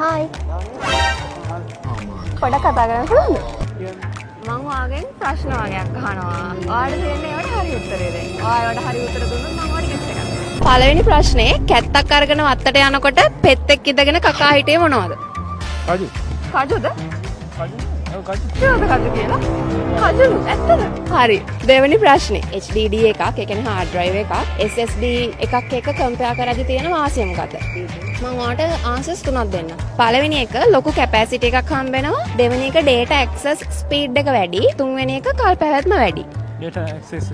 Hi. පොඩක් කතා කරන්න පුළුවන්ද? මම ඔයාගෙන් ප්‍රශ්න වගේක් අහනවා. ඔයාලට දෙන්නේ ඒවට හරි උත්තරේ දෙන්න. ඔයාලට හරි උත්තර දුන්නොත් මම ඔයාලට gift එකක් දෙනවා. පළවෙනි ප්‍රශ්නේ කැත්තක් අරගෙන වත්තට යනකොට පෙත්තෙක් ඉඳගෙන කකා හිටියේ මොනවද? කජු. කජුද? කජු. ඔව් කජු. කජු කියලා. කජු ඇත්තද? හරි. දෙවෙනි ප්‍රශ්නේ HDD එකක්, ඒ කියන්නේ hard drive එකක්, SSD එකක් එක කම්පෙයාර් කරද්දී තියෙන වාසිය මොකක්ද? මම ඔයාලට ආන්සර්ස් තුනක් දෙන්නම්. පළවෙනි එක ලොකු කැපැසිටි එකක් හම්බ වෙනවා. දෙවෙනි එක data access speed එක වැඩි. තුන්වෙනි එක කල් පැවැත්ම වැඩි. data access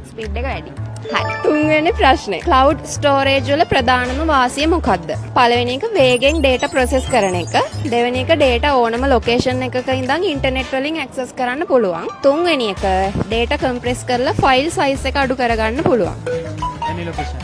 ස්පීඩ් එක වැඩි. හරි. තුන්වෙනි ප්‍රශ්නේ cloud storage වල ප්‍රධානම වාසිය මොකක්ද? පළවෙනි එක වේගෙන් data process කරන එක. දෙවෙනි එක data ඕනම location එකක ඉඳන් internet වලින් access කරන්න පුළුවන්. තුන්වෙනි එක data compress කරලා file size එක අඩු කරගන්න පුළුවන්. any location.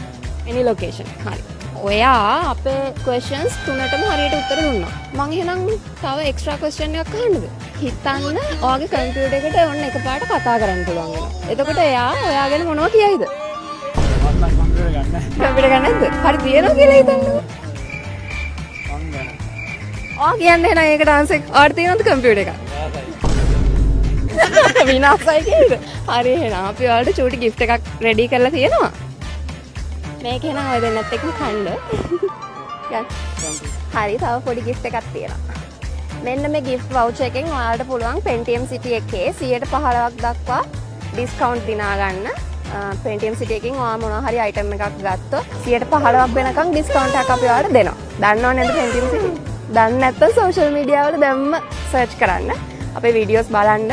any location. හරි. ඔයා අපේ questions තුනටම හරියට උත්තර දුන්නා. මං එහෙනම් තව extra question එකක් අහන්නද? හිතන්න ඔයාගේ කම්පියුටර් එකට ඔන්න එකපාරට කතා කරන්න පුළුවන් වෙනවා. එතකොට එයා ඔයා ගැන මොනවද කියයිද? මම කම්පියුටර් ගන්න. කම්පියුටර් ගන්න නැද්ද? හරි තියනවා කියලා හිතන්නකෝ. මම ගන්න. ඔයා කියන්නේ එහෙනම් ඒකට ආන්සර් ඔයාට තියෙනවද කම්පියුටර් එකක්? විනාසයි කියේද? හරි එහෙනම් අපි ඔයාලට චූටි gift එකක් ready කරලා තියෙනවා. මේක එහෙනම් ඔය දෙන්නත් එක්ක කන්න. යන්න. හරි තව පොඩි gift එකක් තියෙනවා. මෙන්න මේ gift voucher එකෙන් ඔයාලට පුළුවන් Pentium City එකේ 15%ක් දක්වා discount දිනා ගන්න. Pentium City එකෙන් ඔයා මොනවා හරි item එකක් ගත්තොත් 15%ක් වෙනකන් discount එකක් අපි ඔයාලට දෙනවා. දන්නව නේද Pentium City? දන්නේ නැත්නම් social media වල දැම්ම search කරන්න. අපේ videos බලන්න.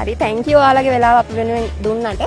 හරි thank you ඔයාලගේ වෙලාව අපි වෙනුවෙන් දුන්නට.